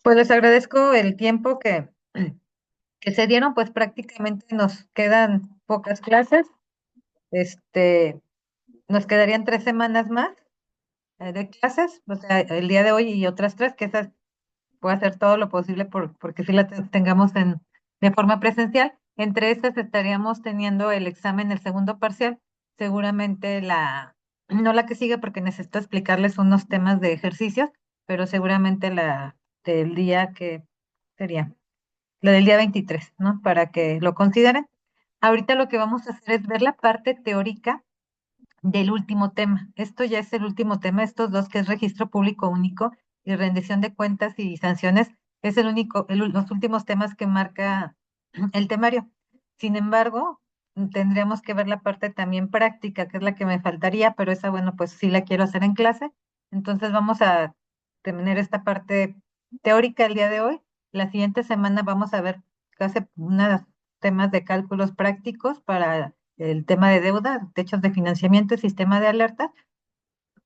Pues les agradezco el tiempo que se dieron, pues prácticamente nos quedan pocas clases. Este, Nos quedarían 3 semanas más de clases, o sea, el día de hoy y otras tres, que esas voy a hacer todo lo posible porque si las tengamos de forma presencial. Entre esas estaríamos teniendo el examen, el segundo parcial, seguramente no la que sigue porque necesito explicarles unos temas de ejercicios, pero seguramente la del día que sería. La del día 23, ¿no? Para que lo consideren. Ahorita lo que vamos a hacer es ver la parte teórica del último tema. Esto ya es el último tema, estos dos que es registro público único y rendición de cuentas y sanciones, es el único, los últimos temas que marca el temario. Sin embargo, tendríamos que ver la parte también práctica, que es la que me faltaría, pero esa, bueno, pues sí la quiero hacer en clase. Entonces vamos a tener esta parte teórica el día de hoy. La siguiente semana vamos a ver casi unos temas de cálculos prácticos para el tema de deuda, techos de financiamiento y sistema de alerta.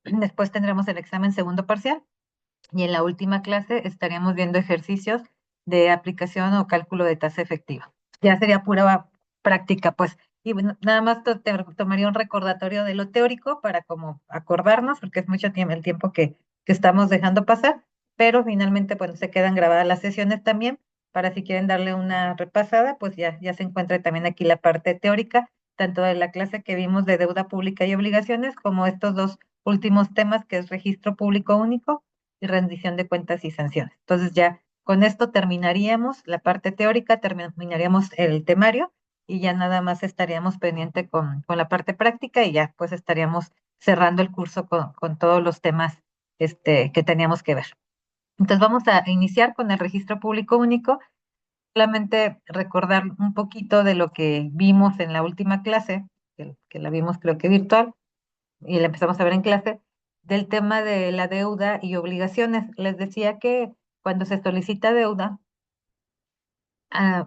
Después tendremos el examen segundo parcial y en la última clase estaríamos viendo ejercicios de aplicación o cálculo de tasa efectiva. Ya sería pura práctica, pues. Y bueno, nada más te tomaría un recordatorio de lo teórico para como acordarnos, porque es mucho tiempo el tiempo que estamos dejando pasar, pero finalmente, bueno, se quedan grabadas las sesiones también, para si quieren darle una repasada, pues ya se encuentra también aquí la parte teórica, tanto de la clase que vimos de deuda pública y obligaciones, como estos dos últimos temas, que es registro público único y rendición de cuentas y sanciones. Entonces ya con esto terminaríamos la parte teórica, terminaríamos el temario y ya nada más estaríamos pendiente con la parte práctica y ya pues estaríamos cerrando el curso con todos los temas que teníamos que ver. Entonces vamos a iniciar con el registro público único, solamente recordar un poquito de lo que vimos en la última clase, que la vimos creo que virtual, y la empezamos a ver en clase, del tema de la deuda y obligaciones. Les decía que cuando se solicita deuda,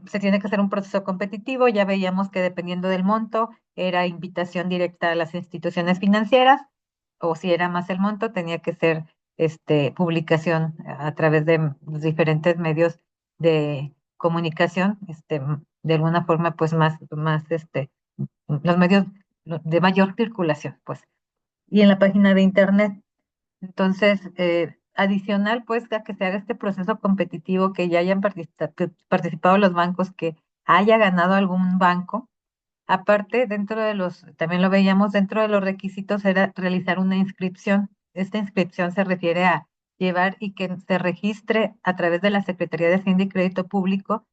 se tiene que hacer un proceso competitivo. Ya veíamos que dependiendo del monto, era invitación directa a las instituciones financieras, o si era más el monto, tenía que ser publicación a través de los diferentes medios de comunicación, de alguna forma, pues más, los medios de mayor circulación, pues, y en la página de internet. Entonces, adicional, pues, a que se haga este proceso competitivo, que ya hayan participado los bancos, que haya ganado algún banco. Aparte, también lo veíamos, dentro de los requisitos era realizar una inscripción. Esta inscripción se refiere a llevar y que se registre a través de la Secretaría de Hacienda y Crédito Público,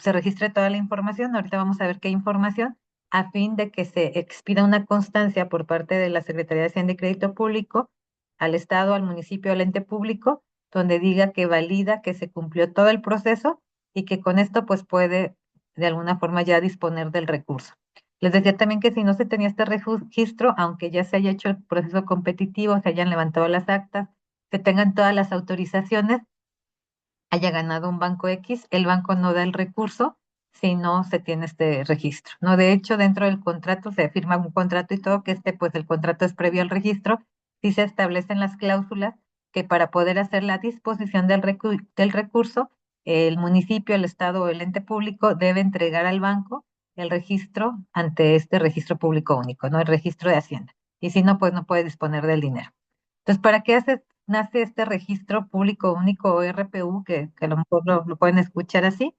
se registre toda la información. Ahorita vamos a ver qué información, a fin de que se expida una constancia por parte de la Secretaría de Hacienda y Crédito Público al Estado, al municipio, al ente público, donde diga que valida que se cumplió todo el proceso y que con esto pues puede de alguna forma ya disponer del recurso. Les decía también que si no se tenía este registro, aunque ya se haya hecho el proceso competitivo, se hayan levantado las actas, se tengan todas las autorizaciones, haya ganado un banco X, el banco no da el recurso si no se tiene este registro, ¿no? De hecho, dentro del contrato se firma un contrato y todo, que pues el contrato es previo al registro, sí se establecen las cláusulas que para poder hacer la disposición del recurso, el municipio, el estado o el ente público debe entregar al banco el registro ante este registro público único, ¿no? El registro de Hacienda. Y si no, pues no puede disponer del dinero. Entonces, ¿para qué nace este registro público único o RPU, que a lo mejor lo pueden escuchar así?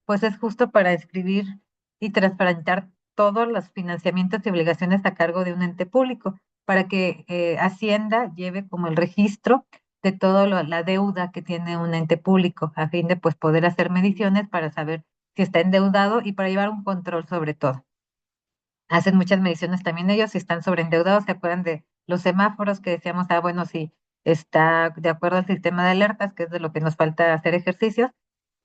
Pues es justo para escribir y transparentar todos los financiamientos y obligaciones a cargo de un ente público, para que Hacienda lleve como el registro de toda la deuda que tiene un ente público, a fin de pues poder hacer mediciones para saber si está endeudado y para llevar un control sobre todo. Hacen muchas mediciones también ellos, si están sobreendeudados. ¿Se acuerdan de los semáforos que decíamos? Bueno, si está de acuerdo al sistema de alertas, que es de lo que nos falta hacer ejercicios,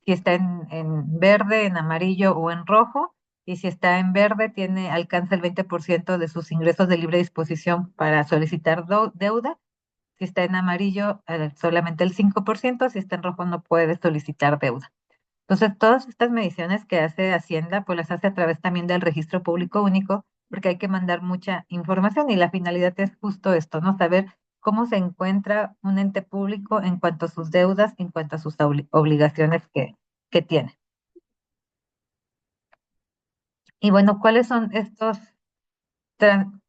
si está en verde, en amarillo o en rojo, y si está en verde, alcanza el 20% de sus ingresos de libre disposición para solicitar deuda. Si está en amarillo, solamente el 5%. Si está en rojo, no puede solicitar deuda. Entonces, todas estas mediciones que hace Hacienda, pues las hace a través también del registro público único, porque hay que mandar mucha información y la finalidad es justo esto, ¿no? Saber cómo se encuentra un ente público en cuanto a sus deudas, en cuanto a sus obligaciones que tiene. Y bueno, ¿cuáles son tran-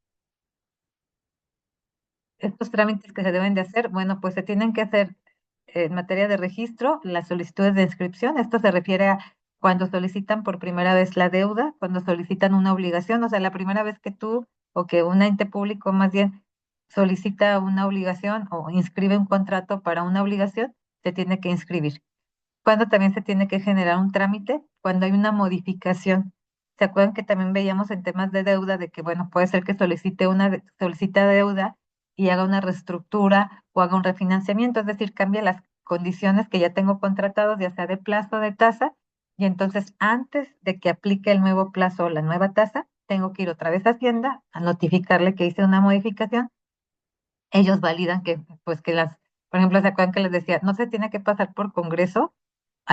estos trámites que se deben de hacer? Bueno, pues se tienen que hacer en materia de registro, las solicitudes de inscripción. Esto se refiere a cuando solicitan por primera vez la deuda, cuando solicitan una obligación, o sea, la primera vez que tú o que un ente público más bien solicita una obligación o inscribe un contrato para una obligación, se tiene que inscribir. Cuando también se tiene que generar un trámite, cuando hay una modificación. ¿Se acuerdan que también veíamos en temas de deuda de que, bueno, puede ser que solicita deuda y haga una reestructura o haga un refinanciamiento, es decir, cambia las condiciones que ya tengo contratados, ya sea de plazo o de tasa, y entonces antes de que aplique el nuevo plazo o la nueva tasa, tengo que ir otra vez a Hacienda a notificarle que hice una modificación. Ellos validan que, pues que por ejemplo, ¿se acuerdan que les decía, no se tiene que pasar por Congreso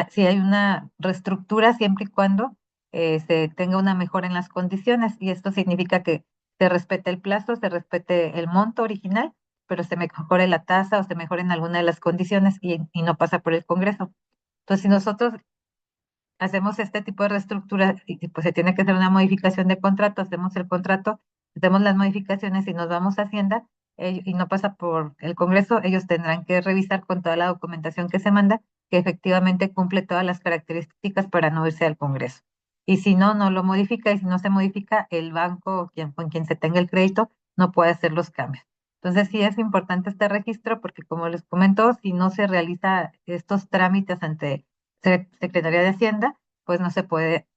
si hay una reestructura siempre y cuando se tenga una mejora en las condiciones? Y esto significa que se respete el plazo, se respete el monto original, pero se mejore la tasa o se mejoren alguna de las condiciones y no pasa por el Congreso. Entonces, si nosotros hacemos este tipo de reestructura y pues se tiene que hacer una modificación de contrato, hacemos el contrato, hacemos las modificaciones y nos vamos a Hacienda y no pasa por el Congreso, ellos tendrán que revisar con toda la documentación que se manda que efectivamente cumple todas las características para no irse al Congreso. Y si no, no lo modifica, y si no se modifica, el banco con quien se tenga el crédito no puede hacer los cambios. Entonces sí es importante este registro porque, como les comento, si no se realiza estos trámites ante Secretaría de Hacienda, pues no se puede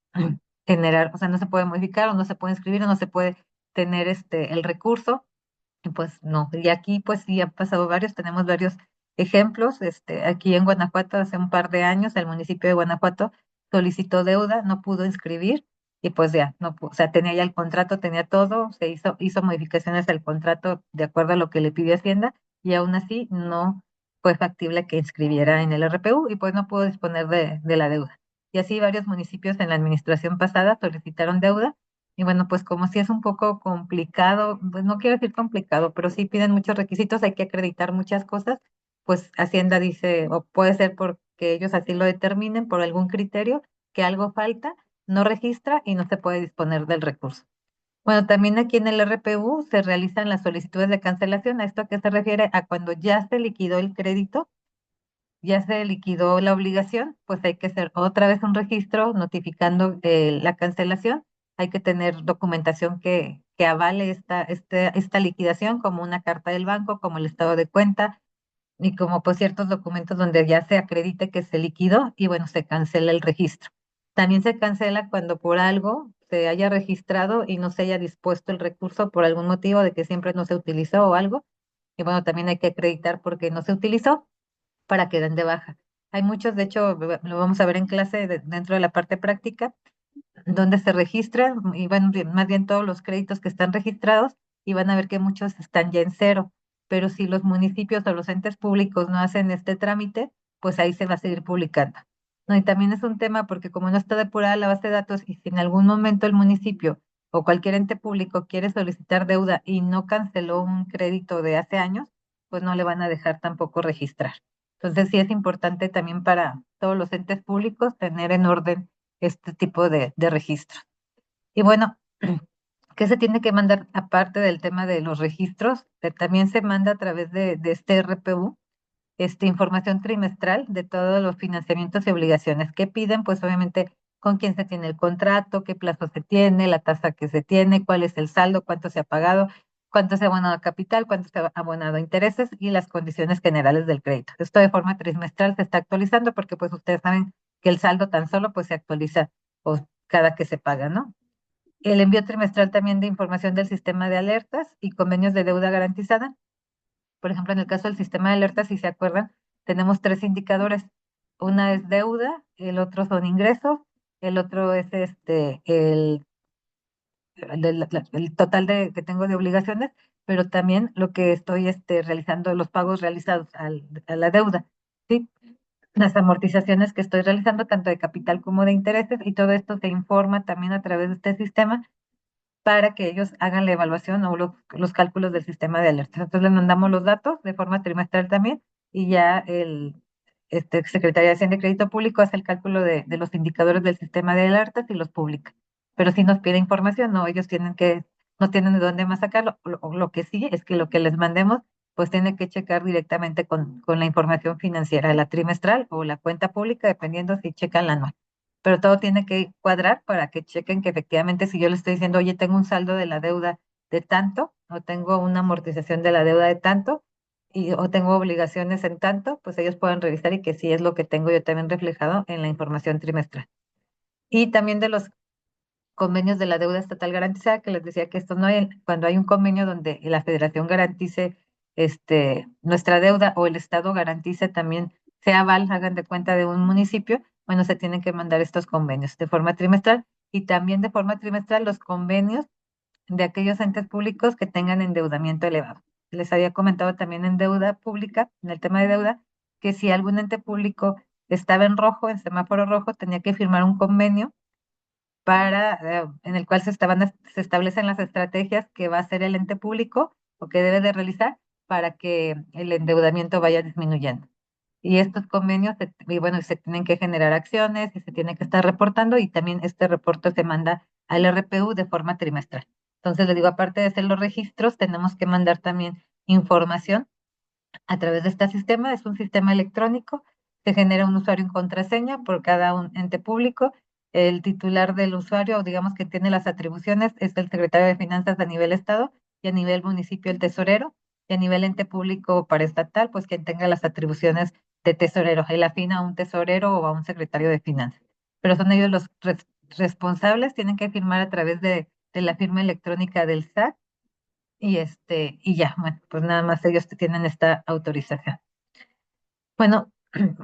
generar, o sea, no se puede modificar o no se puede inscribir o no se puede tener el recurso. Y pues no, y aquí pues sí han pasado varios, tenemos varios ejemplos. Aquí en Guanajuato hace un par de años el municipio de Guanajuato solicitó deuda, no pudo inscribir y pues ya, no, o sea, tenía ya el contrato, tenía todo, hizo modificaciones al contrato de acuerdo a lo que le pidió Hacienda y aún así no fue factible que inscribiera en el RPU y pues no pudo disponer de la deuda. Y así varios municipios en la administración pasada solicitaron deuda y bueno, pues como si es un poco complicado, pues no quiero decir complicado, pero sí piden muchos requisitos, hay que acreditar muchas cosas, pues Hacienda dice, o puede ser porque ellos así lo determinen por algún criterio, que algo falta, no registra y no se puede disponer del recurso. Bueno, también aquí en el RPU se realizan las solicitudes de cancelación. ¿A esto a qué se refiere? A cuando ya se liquidó el crédito, ya se liquidó la obligación, pues hay que hacer otra vez un registro notificando la cancelación. Hay que tener documentación que avale esta liquidación, como una carta del banco, como el estado de cuenta y como pues ciertos documentos donde ya se acredite que se liquidó y bueno, se cancela el registro. También se cancela cuando por algo se haya registrado y no se haya dispuesto el recurso por algún motivo de que siempre no se utilizó o algo. Y bueno, también hay que acreditar porque no se utilizó para que den de baja. Hay muchos, de hecho, lo vamos a ver en clase dentro de la parte práctica, donde se registran y van más bien todos los créditos que están registrados y van a ver que muchos están ya en cero. Pero si los municipios o los entes públicos no hacen este trámite, pues ahí se va a seguir publicando. No, y también es un tema porque como no está depurada la base de datos y si en algún momento el municipio o cualquier ente público quiere solicitar deuda y no canceló un crédito de hace años, pues no le van a dejar tampoco registrar. Entonces sí es importante también para todos los entes públicos tener en orden este tipo de registros. Y bueno, ¿qué se tiene que mandar aparte del tema de los registros? También se manda a través de este RPU, información trimestral de todos los financiamientos y obligaciones que piden, pues obviamente con quién se tiene el contrato, qué plazo se tiene, la tasa que se tiene, cuál es el saldo, cuánto se ha pagado, cuánto se ha abonado a capital, cuánto se ha abonado a intereses y las condiciones generales del crédito. Esto de forma trimestral se está actualizando porque pues ustedes saben que el saldo tan solo pues se actualiza pues, cada que se paga, ¿no? El envío trimestral también de información del sistema de alertas y convenios de deuda garantizada. Por ejemplo, en el caso del sistema de alertas, si se acuerdan, tenemos tres indicadores. Una es deuda, el otro son ingresos, el otro es el total que tengo de obligaciones, pero también lo que estoy realizando, los pagos realizados a la deuda, ¿sí? Las amortizaciones que estoy realizando, tanto de capital como de intereses, y todo esto se informa también a través de este sistema para que ellos hagan la evaluación o los cálculos del sistema de alertas. Entonces les mandamos los datos de forma trimestral también y ya el Secretaría de Hacienda y Crédito Público hace el cálculo de los indicadores del sistema de alertas y los publica. Pero si nos pide información, no, ellos no tienen de dónde más sacarlo. Lo que sí es que lo que les mandemos, pues tiene que checar directamente con la información financiera, la trimestral o la cuenta pública, dependiendo si checan la anual. Pero todo tiene que cuadrar para que chequen que efectivamente si yo le estoy diciendo, oye, tengo un saldo de la deuda de tanto, o tengo una amortización de la deuda de tanto, o tengo obligaciones en tanto, pues ellos puedan revisar y que sí es lo que tengo yo también reflejado en la información trimestral. Y también de los convenios de la deuda estatal garantizada, que les decía que esto no hay, cuando hay un convenio donde la federación garantice nuestra deuda o el estado garantice también, sea aval, hagan de cuenta de un municipio, bueno, se tienen que mandar estos convenios de forma trimestral y también de forma trimestral los convenios de aquellos entes públicos que tengan endeudamiento elevado. Les había comentado también en deuda pública, en el tema de deuda, que si algún ente público estaba en rojo, en semáforo rojo, tenía que firmar un convenio en el cual se establecen las estrategias que va a hacer el ente público o que debe de realizar para que el endeudamiento vaya disminuyendo. Y estos convenios, y bueno, se tienen que generar acciones y se tiene que estar reportando y también este reporte se manda al RPU de forma trimestral. Entonces, le digo, aparte de hacer los registros, tenemos que mandar también información a través de este sistema. Es un sistema electrónico, se genera un usuario y contraseña por cada un ente público. El titular del usuario, digamos que tiene las atribuciones, es el secretario de Finanzas a nivel estado y a nivel municipio el tesorero y a nivel ente público paraestatal, pues quien tenga las atribuciones de tesorero. Él afina a un tesorero o a un secretario de Finanzas. Pero son ellos los responsables, tienen que firmar a través de la firma electrónica del SAT y ya, bueno, pues nada más ellos tienen esta autorización. Bueno,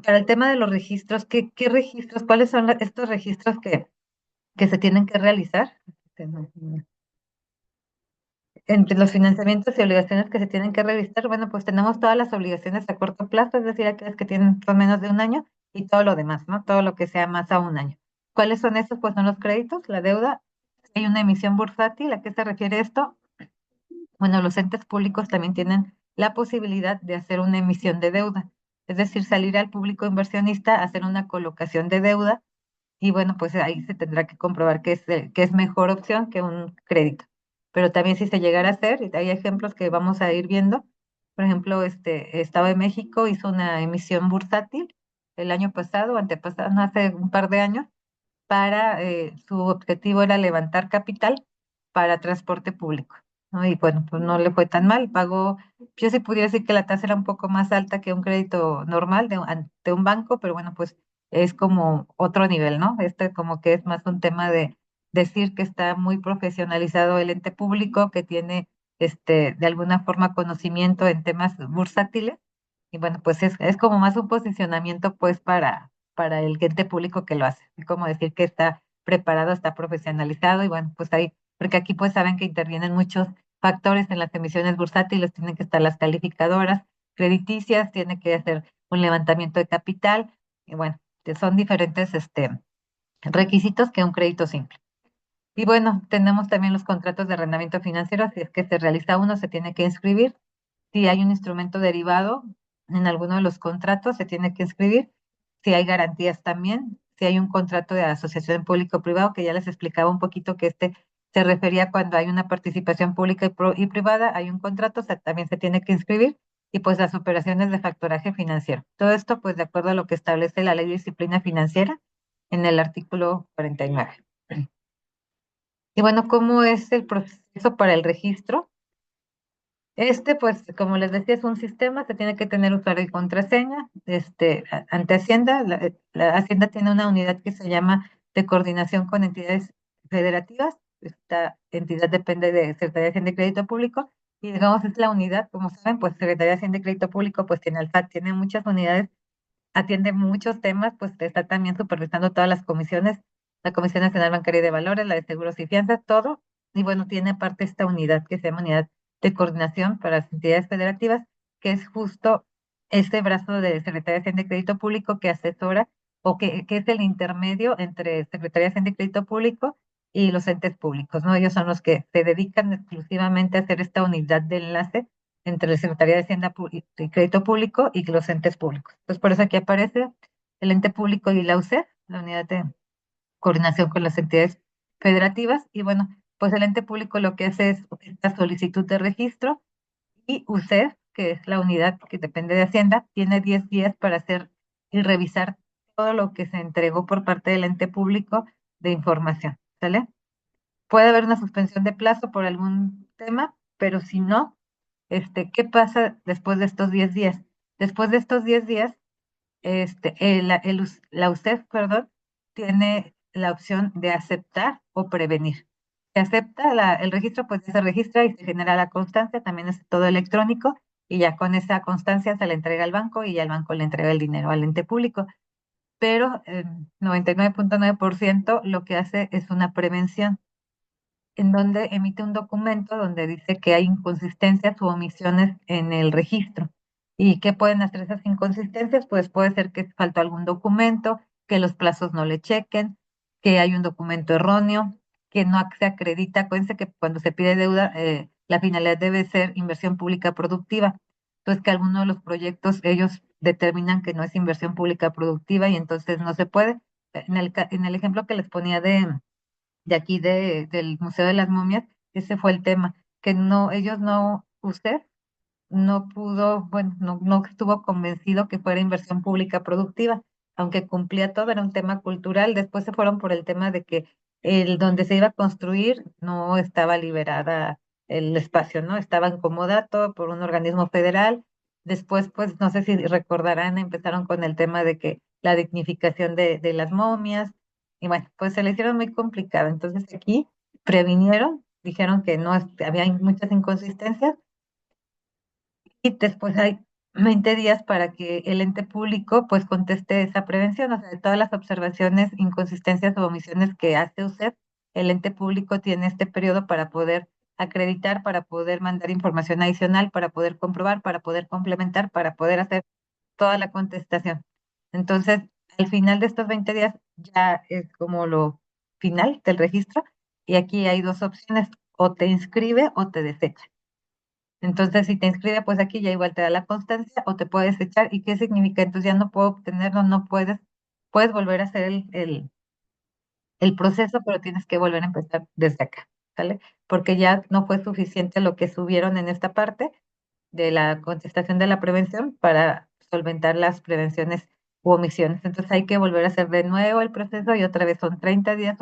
para el tema de los registros, ¿qué registros, cuáles son estos registros que se tienen que realizar? Entre los financiamientos y obligaciones que se tienen que revisar, bueno, pues tenemos todas las obligaciones a corto plazo, es decir, aquellas que tienen por menos de un año y todo lo demás, ¿no? Todo lo que sea más a un año. ¿Cuáles son estos? Pues son los créditos, la deuda. Hay una emisión bursátil, ¿a qué se refiere esto? Bueno, los entes públicos también tienen la posibilidad de hacer una emisión de deuda, es decir, salir al público inversionista, hacer una colocación de deuda y bueno, pues ahí se tendrá que comprobar que es mejor opción que un crédito. Pero también si se llegara a hacer, y hay ejemplos que vamos a ir viendo, por ejemplo, Estado de México hizo una emisión bursátil el año pasado, antepasado, no hace un par de años, su objetivo era levantar capital para transporte público, ¿no? Y bueno, pues no le fue tan mal, pagó, yo sí pudiera decir que la tasa era un poco más alta que un crédito normal ante un banco, pero bueno, pues es como otro nivel, ¿no? Este como que es más un tema de decir que está muy profesionalizado el ente público, que tiene de alguna forma conocimiento en temas bursátiles, y bueno, pues es como más un posicionamiento pues para el ente público que lo hace. Es como decir que está preparado, está profesionalizado y bueno, pues ahí, porque aquí pues saben que intervienen muchos factores en las emisiones bursátiles, tienen que estar las calificadoras crediticias, tiene que hacer un levantamiento de capital y bueno, que son diferentes requisitos que un crédito simple. Y bueno, tenemos también los contratos de arrendamiento financiero, si es que se realiza uno, se tiene que inscribir. Si hay un instrumento derivado en alguno de los contratos, se tiene que inscribir. Si hay garantías también. Si hay un contrato de asociación público-privado, que ya les explicaba un poquito que se refería cuando hay una participación pública y privada, hay un contrato, también se tiene que inscribir. Y pues las operaciones de factoraje financiero. Todo esto pues de acuerdo a lo que establece la Ley de Disciplina Financiera en el artículo 49. Y bueno, ¿cómo es el proceso para el registro? Pues, como les decía, es un sistema, se tiene que tener usuario y contraseña. Ante Hacienda, la Hacienda tiene una unidad que se llama de coordinación con entidades federativas. Esta entidad depende de Secretaría de Hacienda y Crédito Público. Y digamos, es la unidad, como saben, pues Secretaría de Hacienda y Crédito Público, pues tiene Alfat, tiene muchas unidades, atiende muchos temas, pues está también supervisando todas las comisiones, la Comisión Nacional Bancaria y de Valores, la de Seguros y Fianzas, todo. Y bueno, tiene aparte esta unidad que se llama Unidad de Coordinación para las Entidades Federativas, que es justo este brazo de Secretaría de Hacienda y Crédito Público que asesora o que es el intermedio entre Secretaría de Hacienda y Crédito Público y los entes públicos, ¿no? Ellos son los que se dedican exclusivamente a hacer esta unidad de enlace entre la Secretaría de Hacienda y Crédito Público y los entes públicos. Entonces, por eso aquí aparece el ente público y la UCEF, la unidad de coordinación con las entidades federativas, y bueno, pues el ente público lo que hace es esta solicitud de registro y UCEF, que es la unidad que depende de Hacienda, tiene 10 días para hacer y revisar todo lo que se entregó por parte del ente público de información, ¿sale? Puede haber una suspensión de plazo por algún tema, pero si no, ¿qué pasa después de estos 10 días? Después de estos 10 días, la UCEF, perdón, tiene la opción de aceptar o prevenir. Se acepta el registro, pues se registra y se genera la constancia, también es todo electrónico, y ya con esa constancia se le entrega al banco y ya el banco le entrega el dinero al ente público. Pero el 99.9% lo que hace es una prevención en donde emite un documento donde dice que hay inconsistencias u omisiones en el registro. ¿Y qué pueden hacer esas inconsistencias? Pues puede ser que faltó algún documento, que los plazos no le chequen, que hay un documento erróneo, que no se acredita. Acuérdense que cuando se pide deuda, la finalidad debe ser inversión pública productiva. Entonces, que alguno de los proyectos ellos determinan que no es inversión pública productiva y entonces no se puede. En el ejemplo que les ponía de aquí del Museo de las Momias, ese fue el tema, que no, ellos no, usted no pudo, bueno, no estuvo convencido que fuera inversión pública productiva, aunque cumplía todo, era un tema cultural. Después se fueron por el tema de que el donde se iba a construir no estaba liberada el espacio, ¿no? Estaba en comodato por un organismo federal. Después, pues, no sé si recordarán, empezaron con el tema de que la dignificación de las momias, y bueno, pues se le hicieron muy complicado. Entonces aquí previnieron, dijeron que no, había muchas inconsistencias y después hay 20 días para que el ente público pues conteste esa prevención, o sea, de todas las observaciones, inconsistencias o omisiones que hace usted, el ente público tiene este periodo para poder acreditar, para poder mandar información adicional, para poder comprobar, para poder complementar, para poder hacer toda la contestación. Entonces, al final de estos 20 días ya es como lo final del registro y aquí hay dos opciones, o te inscribe o te desecha. Entonces, si te inscribe, pues aquí ya igual te da la constancia o te puedes echar. ¿Y qué significa? Entonces ya no puedo obtenerlo, no puedes, puedes volver a hacer el proceso, pero tienes que volver a empezar desde acá, ¿sale? Porque ya no fue suficiente lo que subieron en esta parte de la contestación de la prevención para solventar las prevenciones u omisiones. Entonces hay que volver a hacer de nuevo el proceso y otra vez son 30 días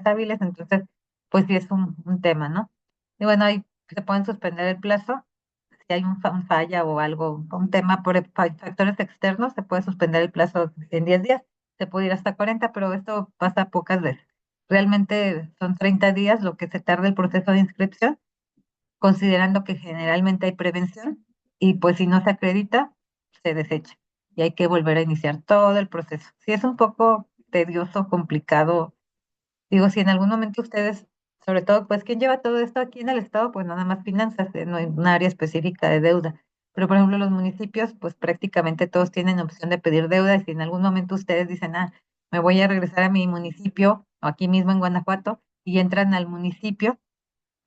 hábiles, entonces pues sí es un tema, ¿no? Y bueno, ahí se pueden suspender el plazo si hay un falla o algo, un tema por factores externos, se puede suspender el plazo en 10 días, se puede ir hasta 40, pero esto pasa pocas veces. Realmente son 30 días lo que se tarda el proceso de inscripción, considerando que generalmente hay prevención y pues si no se acredita, se desecha y hay que volver a iniciar todo el proceso. Si es un poco tedioso, complicado. Digo, si en algún momento ustedes, sobre todo, pues, ¿quién lleva todo esto aquí en el estado? Pues nada más finanzas, no hay un área específica de deuda. Pero, por ejemplo, los municipios, pues prácticamente todos tienen opción de pedir deuda. Y si en algún momento ustedes dicen, me voy a regresar a mi municipio, o aquí mismo en Guanajuato, y entran al municipio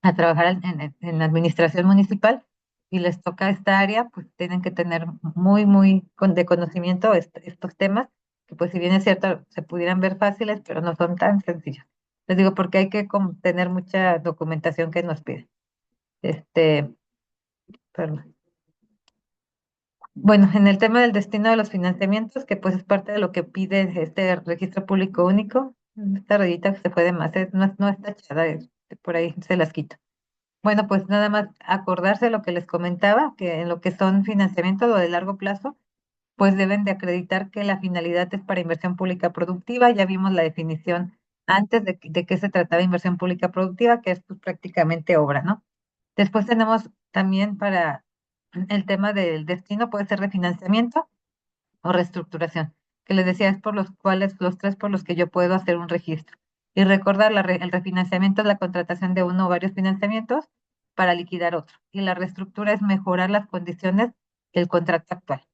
a trabajar en la administración municipal y les toca esta área, pues tienen que tener muy, muy de conocimiento estos temas, que pues si bien es cierto, se pudieran ver fáciles, pero no son tan sencillos. Les digo, porque hay que tener mucha documentación que nos pide. Este, perdón. Bueno, en el tema del destino de los financiamientos, que pues es parte de lo que pide este registro público único, esta rayita que se fue de más, no es tachada, por ahí se las quito. Bueno, pues nada más acordarse lo que les comentaba, que en lo que son financiamientos o de largo plazo, pues deben de acreditar que la finalidad es para inversión pública productiva. Ya vimos la definición antes de qué se trataba inversión pública productiva, que es pues, prácticamente obra, ¿no? Después tenemos también para el tema del destino, puede ser refinanciamiento o reestructuración, que les decía es por los cuales, los tres por los que yo puedo hacer un registro. Y recordar, el refinanciamiento es la contratación de uno o varios financiamientos para liquidar otro. Y la reestructura es mejorar las condiciones del contrato actual.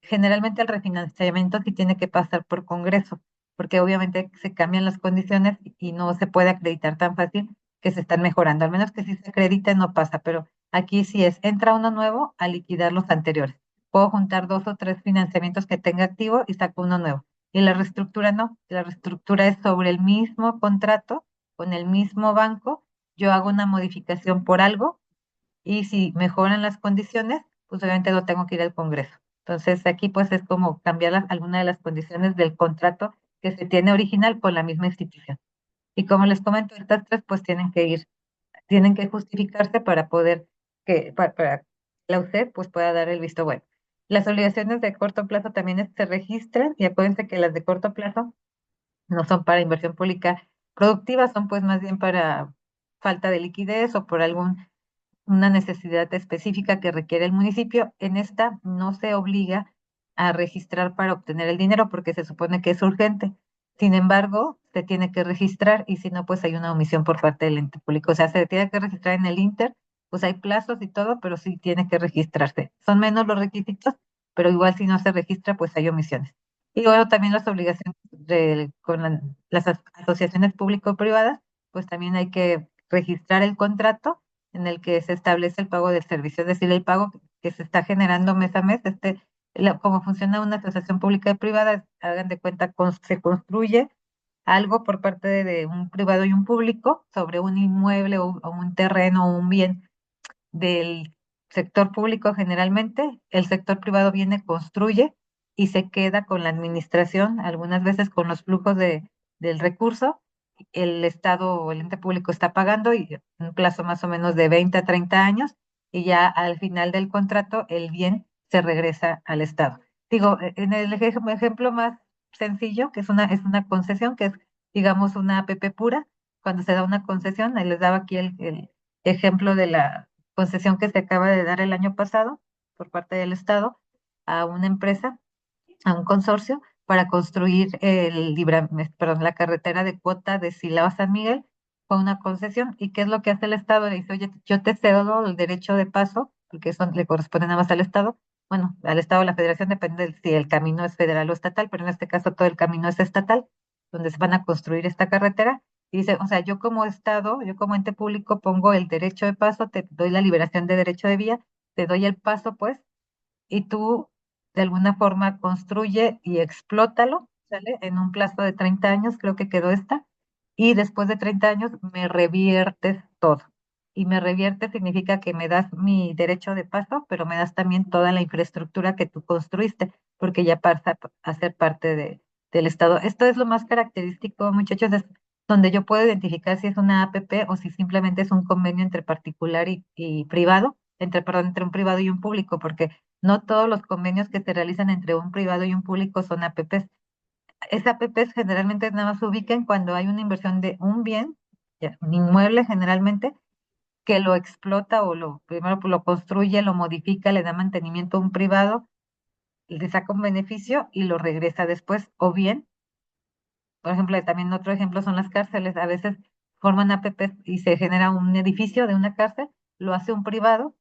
Generalmente el refinanciamiento sí tiene que pasar por Congreso. porque obviamente se cambian las condiciones y no se puede acreditar tan fácil que se están mejorando, al menos que si se acredite no pasa, pero aquí sí es, entra uno nuevo a liquidar los anteriores. Puedo juntar dos o tres financiamientos que tenga activo y saco uno nuevo. Y la reestructura no, la reestructura es sobre el mismo contrato, con el mismo banco, yo hago una modificación por algo y si mejoran las condiciones, pues obviamente no tengo que ir al Congreso. Entonces aquí pues es como cambiar alguna de las condiciones del contrato que se tiene original con la misma institución. Y como les comento, estas tres pues tienen que justificarse para poder para que la UCED pues pueda dar el visto bueno. Las obligaciones de corto plazo también se registran y acuérdense que las de corto plazo no son para inversión pública productiva, son pues más bien para falta de liquidez o por una necesidad específica que requiere el municipio. En esta no se obliga a registrar para obtener el dinero porque se supone que es urgente. Sin embargo, se tiene que registrar y si no, pues hay una omisión por parte del ente público. O sea, se tiene que registrar en el Inter, pues hay plazos y todo, pero sí tiene que registrarse. Son menos los requisitos, pero igual si no se registra, pues hay omisiones. Y luego también las obligaciones con las asociaciones público-privadas, pues también hay que registrar el contrato en el que se establece el pago del servicio, es decir, el pago que se está generando mes a mes, como funciona una asociación pública y privada, hagan de cuenta, se construye algo por parte de un privado y un público sobre un inmueble o un terreno o un bien del sector público generalmente, el sector privado viene, construye y se queda con la administración, algunas veces con los flujos del recurso, el Estado o el ente público está pagando y un plazo más o menos de 20 a 30 años y ya al final del contrato el bien se regresa al Estado. Digo, en el ejemplo más sencillo, que es una concesión, que es digamos una APP pura, cuando se da una concesión, ahí les daba aquí el ejemplo de la concesión que se acaba de dar el año pasado por parte del Estado a una empresa, a un consorcio, para construir perdón, la carretera de cuota de Silao a San Miguel. Fue una concesión. ¿Y qué es lo que hace el Estado? Le dice, oye, yo te cedo el derecho de paso, porque eso le corresponde nada más al Estado. Bueno, al Estado o la Federación depende de si el camino es federal o estatal, pero en este caso todo el camino es estatal, donde se van a construir esta carretera. Y dice, o sea, yo como Estado, yo como ente público pongo el derecho de paso, te doy la liberación de derecho de vía, te doy el paso, pues, y tú de alguna forma construye y explótalo, ¿sale? En un plazo de 30 años, creo que quedó esta, y después de 30 años me reviertes todo. Y me reviertes significa que me das mi derecho de paso, pero me das también toda la infraestructura que tú construiste, porque ya pasa a ser parte del Estado. Esto es lo más característico, muchachos, es donde yo puedo identificar si es una APP o si simplemente es un convenio entre particular y privado, perdón, entre un privado y un público, porque no todos los convenios que se realizan entre un privado y un público son APPs. Esas APPs generalmente nada más se ubican cuando hay una inversión de un bien, ya, un inmueble generalmente, que lo explota o primero pues, lo construye, lo modifica, le da mantenimiento a un privado, le saca un beneficio y lo regresa después. O bien, por ejemplo, también otro ejemplo son las cárceles. A veces forman APPs y se genera un edificio de una cárcel, lo hace un privado,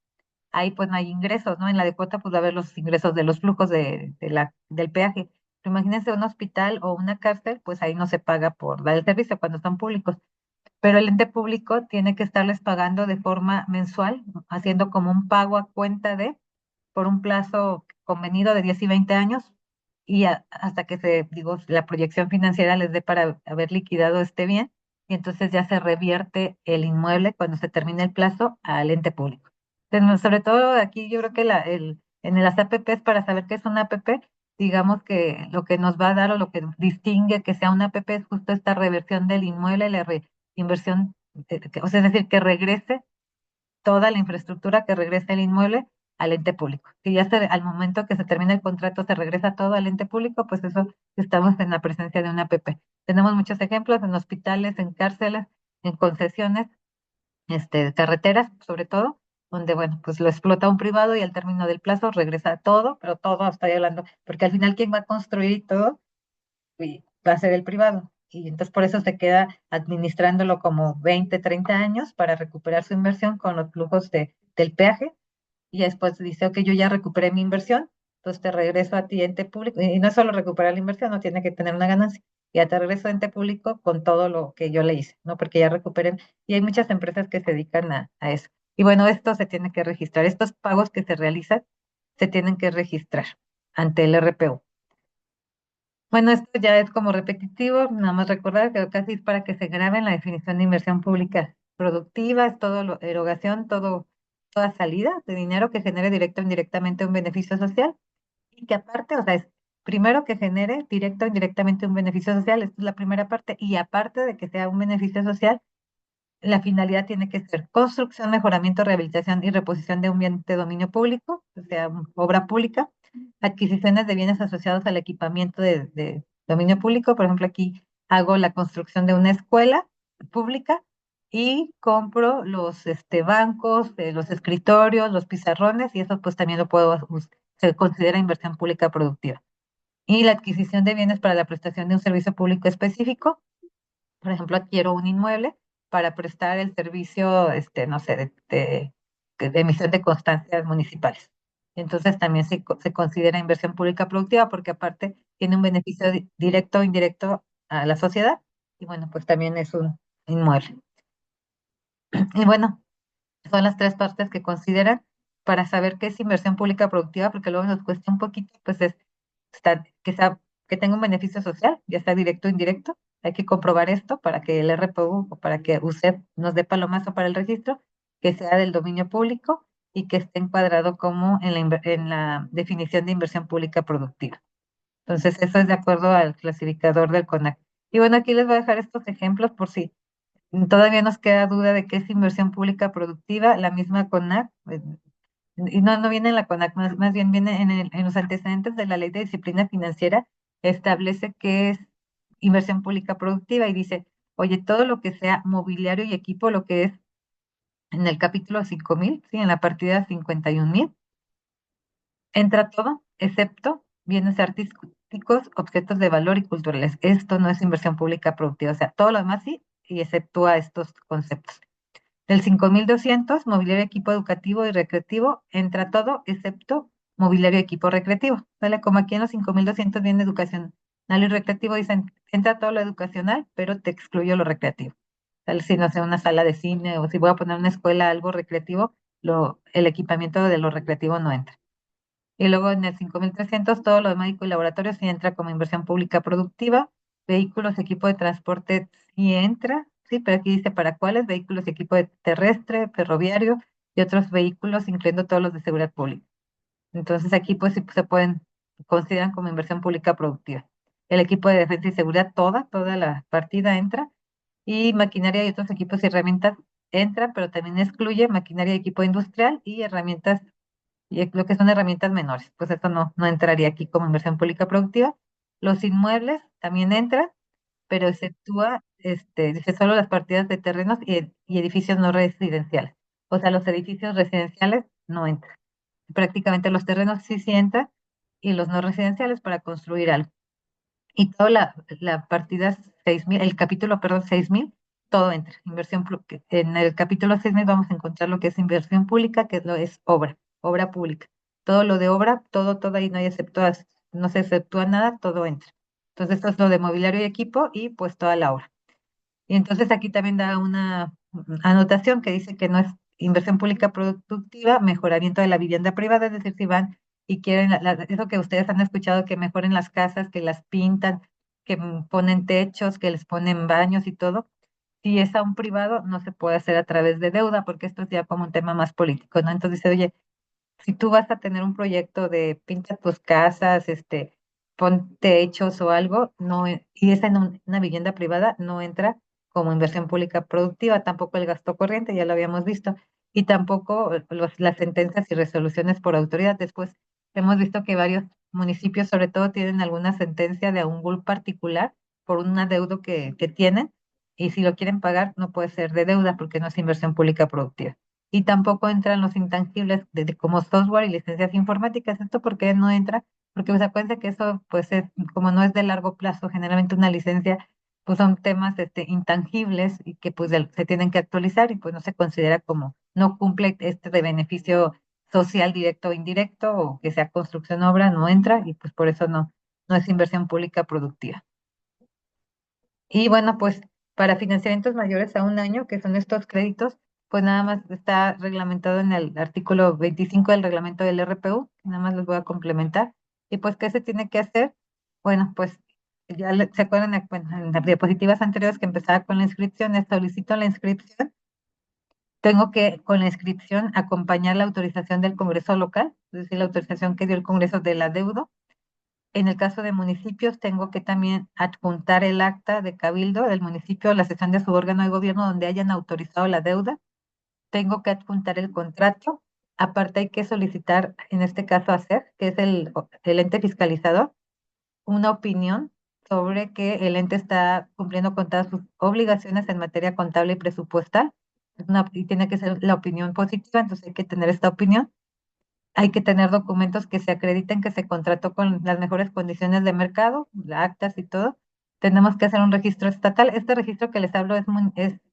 ahí pues no hay ingresos, ¿no? En la de cuota pues va a haber los ingresos de los flujos del peaje. Pero imagínense un hospital o una cárcel, pues ahí no se paga por dar el servicio cuando son públicos. Pero el ente público tiene que estarles pagando de forma mensual, haciendo como un pago a cuenta por un plazo convenido de 10 y 20 años, y hasta que digo, la proyección financiera les dé para haber liquidado este bien, y entonces ya se revierte el inmueble cuando se termine el plazo al ente público. Entonces, sobre todo aquí yo creo que en las APPs, para saber qué es una APP, digamos que lo que nos va a dar o lo que distingue que sea una APP es justo esta reversión del inmueble, la inversión, o sea, es decir, que regrese toda la infraestructura, que regrese el inmueble al ente público. Si ya al momento que se termina el contrato se regresa todo al ente público, pues eso estamos en la presencia de una APP. Tenemos muchos ejemplos en hospitales, en cárceles, en concesiones, carreteras, sobre todo, donde, bueno, pues lo explota un privado y al término del plazo regresa todo, pero todo estoy hablando, porque al final quien va a construir todo y va a ser el privado. Y entonces por eso se queda administrándolo como 20 30 años para recuperar su inversión con los flujos del peaje. Y ya después dice, ok, yo ya recuperé mi inversión, entonces te regreso a ti, ente público. Y no es solo recuperar la inversión, no tiene que tener una ganancia. y te regreso ente público con todo lo que yo le hice, ¿no? Porque ya recuperen, y hay muchas empresas que se dedican a eso. Y bueno, esto se tiene que registrar, estos pagos que se realizan se tienen que registrar ante el RPU. Bueno, esto ya es como repetitivo, nada más recordar que casi es para que se grabe en la definición de inversión pública productiva, es todo erogación, toda salida de dinero que genere directo o indirectamente un beneficio social y que aparte, o sea, es primero que genere directo o indirectamente un beneficio social, esta es la primera parte, y aparte de que sea un beneficio social, la finalidad tiene que ser construcción, mejoramiento, rehabilitación y reposición de un bien de dominio público, o sea, obra pública, adquisiciones de bienes asociados al equipamiento de dominio público. Por ejemplo, aquí hago la construcción de una escuela pública y compro los bancos, los escritorios, los pizarrones, y eso pues también lo puedo, se considera inversión pública productiva. Y la adquisición de bienes para la prestación de un servicio público específico, por ejemplo, adquiero un inmueble para prestar el servicio, no sé, de emisión de constancias municipales. Entonces también se considera inversión pública productiva porque aparte tiene un beneficio directo o indirecto a la sociedad y bueno, pues también es un inmueble. Y bueno, son las tres partes que consideran para saber qué es inversión pública productiva, porque luego nos cuesta un poquito, pues es que tenga un beneficio social, ya sea directo o indirecto. Hay que comprobar esto para que el RPU o para que USEP nos dé palomazo para el registro, que sea del dominio público y que esté encuadrado como en la definición de inversión pública productiva. Entonces, eso es de acuerdo al clasificador del CONAC. Y bueno, aquí les voy a dejar estos ejemplos por si todavía nos queda duda de qué es inversión pública productiva. La misma CONAC, y no viene en la CONAC, más bien viene en los antecedentes de la Ley de Disciplina Financiera, establece que es inversión pública productiva y dice, oye, todo lo que sea mobiliario y equipo, lo que es en el capítulo 5.000, ¿sí? En la partida 51.000, entra todo, excepto bienes artísticos, objetos de valor y culturales. Esto no es inversión pública productiva, o sea, todo lo demás sí, y exceptúa estos conceptos. Del 5.200, mobiliario, equipo educativo y recreativo, entra todo excepto mobiliario, equipo recreativo. ¿Sale? Como aquí en los 5.200 viene educacional y recreativo, dicen, entra todo lo educacional, pero te excluyo lo recreativo. ¿Sale? Si no sé, una sala de cine o si voy a poner una escuela, algo recreativo, el equipamiento de lo recreativo no entra. Y luego en el 5.300 todo lo de médico y laboratorio sí entra como inversión pública productiva. Vehículos, equipo de transporte sí entra, sí, pero aquí dice para cuáles vehículos y equipo de terrestre, ferroviario y otros vehículos, incluyendo todos los de seguridad pública. Entonces aquí pues sí se pueden, consideran como inversión pública productiva. El equipo de defensa y seguridad, toda la partida entra. Y maquinaria y otros equipos y herramientas entra, pero también excluye maquinaria y equipo industrial y herramientas y lo que son herramientas menores, pues esto no entraría aquí como inversión pública productiva. Los inmuebles también entran, pero exceptúa, dice solo las partidas de terrenos y edificios no residenciales. O sea, los edificios residenciales no entran. Prácticamente los terrenos sí entran y los no residenciales para construir algo. Y toda la partida 6.000, el capítulo, perdón, 6.000, todo entra. En el capítulo 6.000 vamos a encontrar lo que es inversión pública, que es obra pública. Todo lo de obra, todo ahí no hay no se exceptúa nada, todo entra. Entonces, esto es lo de mobiliario y equipo y pues toda la obra. Y entonces aquí también da una anotación que dice que no es inversión pública productiva, mejoramiento de la vivienda privada, es decir, si van y quieren, eso que ustedes han escuchado, que mejoren las casas, que las pintan, que ponen techos, que les ponen baños y todo. Si es a un privado, no se puede hacer a través de deuda, porque esto es ya como un tema más político, ¿no? Entonces dice, oye, si tú vas a tener un proyecto de pinta tus casas, pon techos o algo, no, y es en una vivienda privada, no entra como inversión pública productiva, tampoco el gasto corriente, ya lo habíamos visto, y tampoco las sentencias y resoluciones por autoridad. Después hemos visto que varios municipios, sobre todo, tienen alguna sentencia de un GUL particular por un adeudo que tienen, y si lo quieren pagar, no puede ser de deuda porque no es inversión pública productiva y tampoco entran los intangibles como software y licencias informáticas. ¿Esto por qué no entra? Porque pues acuérdense que eso pues es, como no es de largo plazo, generalmente una licencia pues son temas intangibles y que pues se tienen que actualizar y pues no se considera como, no cumple este de beneficio social directo o indirecto o que sea construcción obra, no entra y pues por eso no es inversión pública productiva. Y bueno, pues para financiamientos mayores a un año, que son estos créditos, pues nada más está reglamentado en el artículo 25 del reglamento del RPU, que nada más los voy a complementar. Y pues, ¿qué se tiene que hacer? Bueno, pues ya se acuerdan bueno, en las diapositivas anteriores que empezaba con la inscripción, solicito la inscripción, tengo que con la inscripción acompañar la autorización del Congreso local, es decir, la autorización que dio el Congreso del adeudo. En el caso de municipios, tengo que también adjuntar el acta de cabildo del municipio, la sesión de su órgano de gobierno donde hayan autorizado la deuda. Tengo que adjuntar el contrato. Aparte hay que solicitar, en este caso, hacer, que es el ente fiscalizador, una opinión sobre que el ente está cumpliendo con todas sus obligaciones en materia contable y presupuestal. Y tiene que ser la opinión positiva, entonces hay que tener esta opinión. Hay que tener documentos que se acrediten que se contrató con las mejores condiciones de mercado, actas y todo. Tenemos que hacer un registro estatal. Este registro que les hablo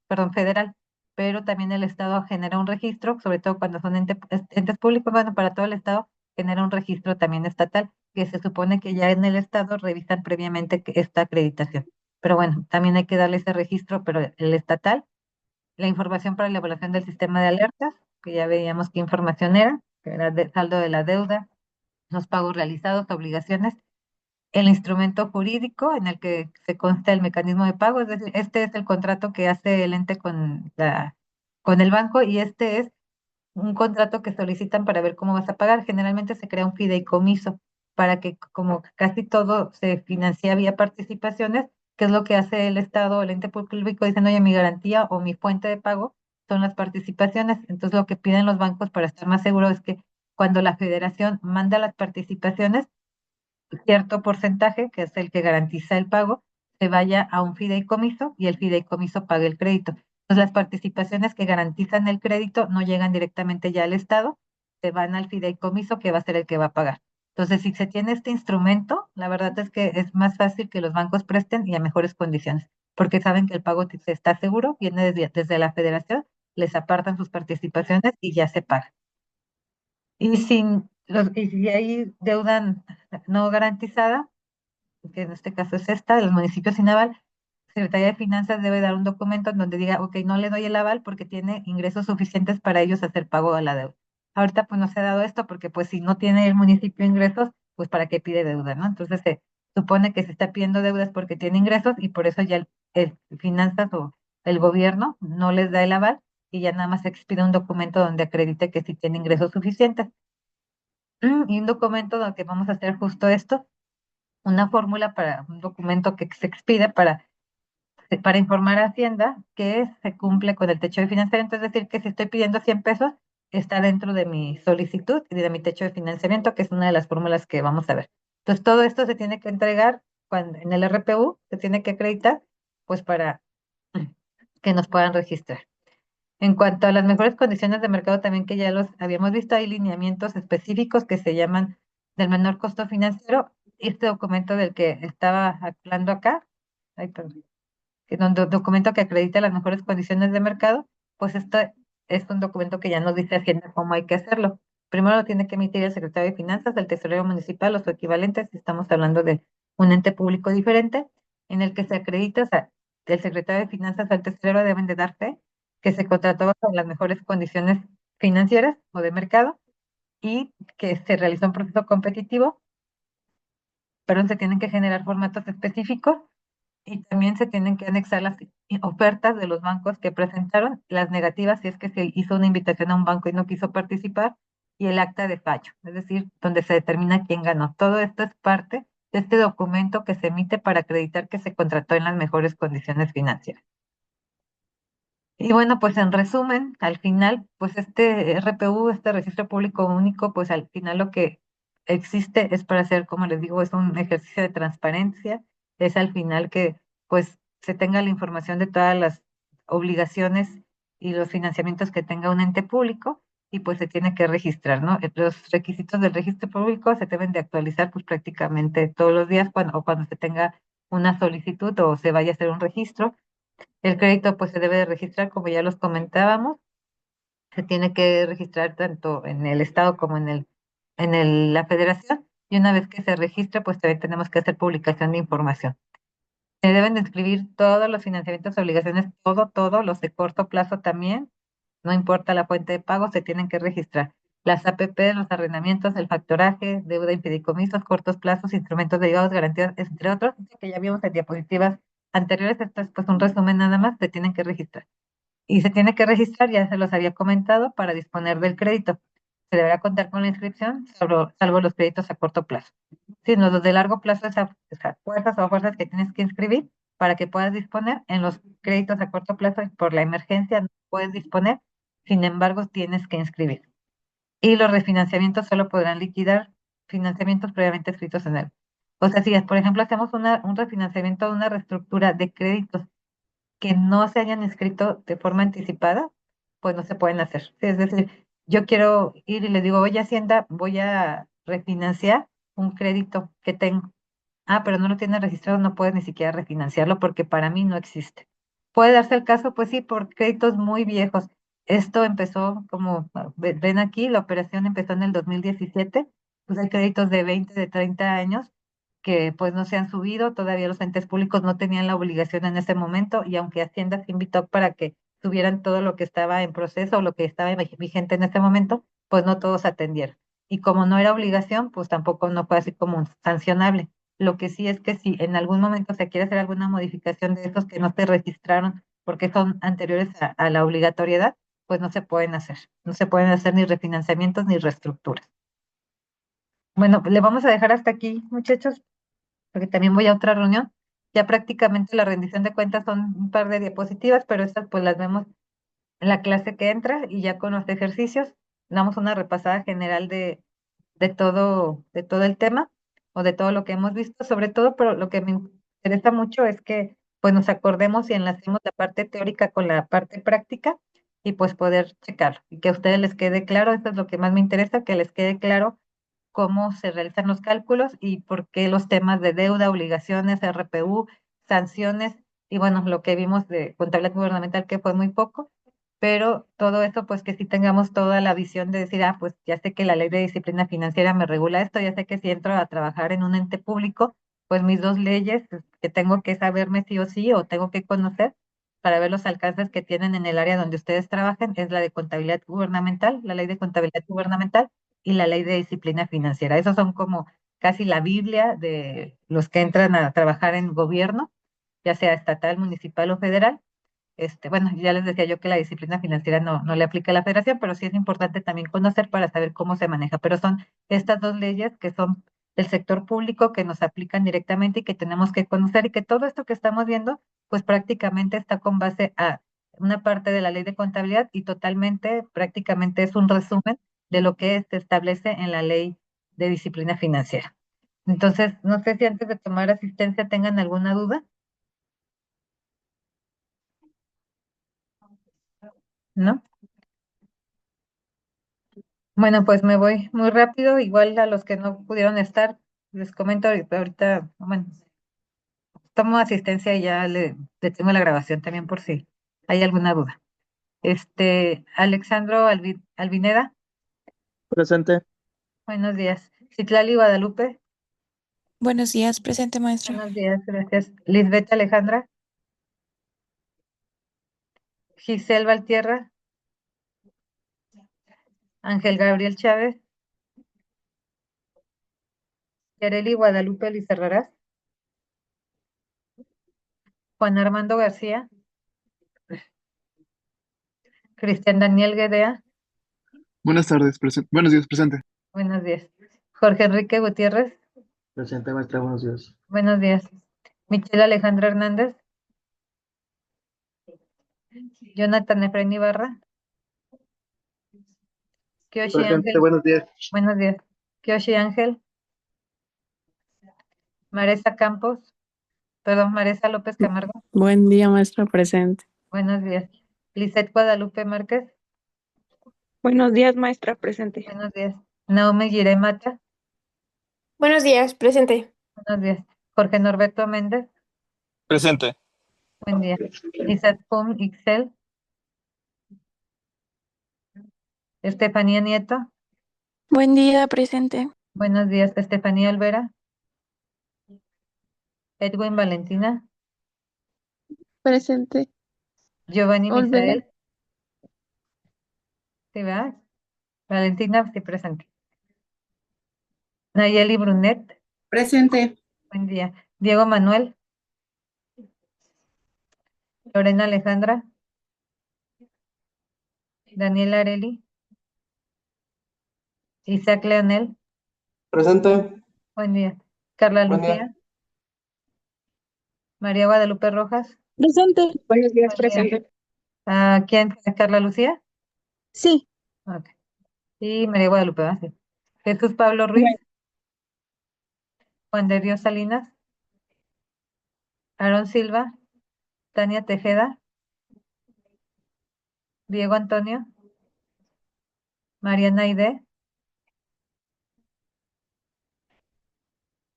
perdón, federal, pero también el Estado genera un registro, sobre todo cuando son entes públicos, bueno, para todo el Estado genera un registro también estatal, que se supone que ya en el Estado revisan previamente esta acreditación. Pero bueno, también hay que darle ese registro, pero el estatal, la información para la evaluación del sistema de alertas, que ya veíamos qué información era, que era el saldo de la deuda, los pagos realizados, obligaciones, el instrumento jurídico en el que se consta el mecanismo de pago, es decir, este es el contrato que hace el ente con el banco y este es un contrato que solicitan para ver cómo vas a pagar. Generalmente se crea un fideicomiso para que, como casi todo se financia vía participaciones, ¿qué es lo que hace el Estado o el ente público? Dicen, oye, mi garantía o mi fuente de pago son las participaciones. Entonces, lo que piden los bancos para estar más seguros es que cuando la federación manda las participaciones, cierto porcentaje, que es el que garantiza el pago, se vaya a un fideicomiso y el fideicomiso pague el crédito. Entonces, las participaciones que garantizan el crédito no llegan directamente ya al Estado, se van al fideicomiso que va a ser el que va a pagar. Entonces, si se tiene este instrumento, la verdad es que es más fácil que los bancos presten y a mejores condiciones, porque saben que el pago se está seguro, viene desde la federación, les apartan sus participaciones y ya se paga. Y si hay deuda no garantizada, que en este caso es esta, de los municipios sin aval, Secretaría de Finanzas debe dar un documento en donde diga, ok, no le doy el aval porque tiene ingresos suficientes para ellos hacer pago de la deuda. Ahorita pues no se ha dado esto porque pues si no tiene el municipio ingresos, pues para qué pide deuda, ¿no? Entonces se supone que se está pidiendo deudas porque tiene ingresos y por eso ya el Finanzas o el gobierno no les da el aval y ya nada más se expide un documento donde acredite que sí tiene ingresos suficientes. Y un documento donde vamos a hacer justo esto, una fórmula para un documento que se expide para informar a Hacienda que se cumple con el techo de financiamiento, es decir, que si estoy pidiendo 100 pesos, está dentro de mi solicitud y de mi techo de financiamiento, que es una de las fórmulas que vamos a ver. Entonces, todo esto se tiene que entregar en el RPU, se tiene que acreditar, pues para que nos puedan registrar. En cuanto a las mejores condiciones de mercado, también que ya los habíamos visto, hay lineamientos específicos que se llaman del menor costo financiero. Este documento del que estaba hablando acá, ay, perdón, que donde documento que acredita las mejores condiciones de mercado, pues esto es un documento que ya nos dice Hacienda cómo hay que hacerlo. Primero lo tiene que emitir el secretario de Finanzas, el tesorero municipal o su equivalente, si estamos hablando de un ente público diferente, en el que se acredita, o sea, el secretario de Finanzas o el tesorero deben de dar fe que se contrató bajo las mejores condiciones financieras o de mercado y que se realizó un proceso competitivo, pero se tienen que generar formatos específicos y también se tienen que anexar las ofertas de los bancos que presentaron, las negativas si es que se hizo una invitación a un banco y no quiso participar, y el acta de fallo, es decir, donde se determina quién ganó. Todo esto es parte de este documento que se emite para acreditar que se contrató en las mejores condiciones financieras. Y bueno, pues en resumen, al final, pues este RPU, este registro público único, pues al final lo que existe es para hacer, como les digo, es un ejercicio de transparencia, es al final que pues se tenga la información de todas las obligaciones y los financiamientos que tenga un ente público y pues se tiene que registrar, ¿no? Los requisitos del registro público se deben de actualizar pues prácticamente todos los días o cuando se tenga una solicitud o se vaya a hacer un registro. El crédito pues se debe de registrar, como ya los comentábamos, se tiene que registrar tanto en el estado como la federación, y una vez que se registra, pues también tenemos que hacer publicación de información. Se deben de inscribir todos los financiamientos, obligaciones, todo, los de corto plazo también, no importa la fuente de pago, se tienen que registrar. Las APP, los arrendamientos, el factoraje, deuda y fideicomisos, cortos plazos, instrumentos derivados, garantías, entre otros, que ya vimos en diapositivas anteriores, esto es pues un resumen nada más, se tienen que registrar. Y se tiene que registrar, ya se los había comentado, para disponer del crédito. Se deberá contar con la inscripción, salvo los créditos a corto plazo. Si no, los de largo plazo es a fuerzas o a fuerzas que tienes que inscribir para que puedas disponer. En los créditos a corto plazo, por la emergencia, no puedes disponer, sin embargo, tienes que inscribir. Y los refinanciamientos solo podrán liquidar financiamientos previamente escritos en él. O sea, si, por ejemplo, hacemos un refinanciamiento, una reestructura de créditos que no se hayan inscrito de forma anticipada, pues no se pueden hacer. Sí, es decir, yo quiero ir y le digo, oye, Hacienda, voy a refinanciar un crédito que tengo. Ah, pero no lo tiene registrado, no puedes ni siquiera refinanciarlo porque para mí no existe. Puede darse el caso, pues sí, por créditos muy viejos. Esto empezó, como ven aquí, la operación empezó en el 2017, pues hay créditos de 20, de 30 años que pues no se han subido, todavía los entes públicos no tenían la obligación en ese momento y aunque Hacienda se invitó para que tuvieran todo lo que estaba en proceso o lo que estaba vigente en ese momento, pues no todos atendieron. Y como no era obligación, pues tampoco no fue así como un sancionable. Lo que sí es que si en algún momento se quiere hacer alguna modificación de esos que no se registraron porque son anteriores a la obligatoriedad, pues no se pueden hacer. No se pueden hacer ni refinanciamientos ni reestructuras. Bueno, le vamos a dejar hasta aquí, muchachos, porque también voy a otra reunión. Ya prácticamente la rendición de cuentas son un par de diapositivas, pero estas pues las vemos en la clase que entra y ya con los ejercicios damos una repasada general de todo el tema o de todo lo que hemos visto, sobre todo, pero lo que me interesa mucho es que pues nos acordemos y enlacemos la parte teórica con la parte práctica y pues poder checarlo y que a ustedes les quede claro, eso es lo que más me interesa, que les quede claro cómo se realizan los cálculos y por qué los temas de deuda, obligaciones, RPU, sanciones y bueno, lo que vimos de contabilidad gubernamental que fue muy poco, pero todo eso pues que sí tengamos toda la visión de decir, ah, pues ya sé que la ley de disciplina financiera me regula esto, ya sé que si entro a trabajar en un ente público, pues mis dos leyes que tengo que saberme sí o sí o tengo que conocer para ver los alcances que tienen en el área donde ustedes trabajan, es la de contabilidad gubernamental, la ley de contabilidad gubernamental y la ley de disciplina financiera. Esos son como casi la Biblia de los que entran a trabajar en gobierno, ya sea estatal, municipal o federal. Bueno, ya les decía yo que la disciplina financiera no le aplica a la federación, pero sí es importante también conocer para saber cómo se maneja. Pero son estas dos leyes que son del sector público que nos aplican directamente y que tenemos que conocer y que todo esto que estamos viendo, pues prácticamente está con base a una parte de la ley de contabilidad y totalmente, prácticamente es un resumen de lo que se establece en la ley de disciplina financiera. Entonces, no sé si antes de tomar asistencia tengan alguna duda, ¿no? Bueno, pues me voy muy rápido, igual a los que no pudieron estar, les comento ahorita, bueno, tomo asistencia y ya le tengo la grabación también por si hay alguna duda. Alexandro Albineda, Presente. buenos días. Citlali Guadalupe, Buenos días, presente maestra. buenos días, gracias. Lisbeth Alejandra, Giselle Valtierra, Ángel Gabriel Chávez, Yareli Guadalupe Lizarrarás, Juan Armando García, Cristian Daniel Guedea, Buenas tardes, buenos días, presente. buenos días. Jorge Enrique Gutiérrez, Presente, maestra, buenos días. buenos días. Michelle Alejandra Hernández, Jonathan Efraín Ibarra, Kioshi Presente, Ángel, buenos días. buenos días. Kioshi Ángel, Maresa Campos, perdón, Maresa López Camargo, Buen día, maestra presente. buenos días. Lisette Guadalupe Márquez, Buenos días, maestra presente. buenos días. Naomi Girey Mata, Buenos días, presente. buenos días. Jorge Norberto Méndez, Presente. buen día. Isaac Pum Ixel, Estefanía Nieto, Buen día, presente. buenos días. Estefanía Olvera, Edwin Valentina, Presente. Giovanni Olvera. Misael, ¿sí va? Valentina, sí, presente. Nayeli Brunet, Presente. buen día. Diego Manuel, Lorena Alejandra, Daniela Areli, Isaac Leonel, Presente. buen día. Carla Buen día. Lucía, María Guadalupe Rojas, Presente. Buenos días, buen día. presente. ¿Quién es Carla Lucía? Sí. Ok. Y María Guadalupe, ¿va? Sí. Jesús Pablo Ruiz, Juan de Dios Salinas, Aarón Silva, Tania Tejeda, Diego Antonio, Mariana Aide,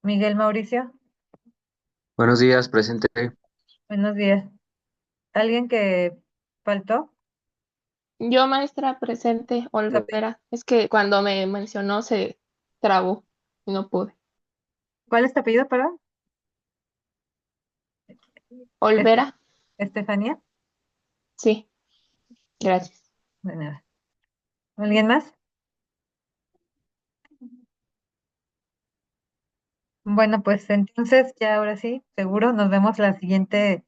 Miguel Mauricio, Buenos días, presente. buenos días. ¿Alguien que faltó? Yo, maestra, presente. Su ape- Olvera. Es que cuando me mencionó se trabó y no pude. ¿Cuál es tu apellido, perdón? Este- Olvera. Estefanía. Sí, gracias. Bueno, ¿alguien más? Bueno, pues entonces ya ahora sí, seguro, nos vemos la siguiente,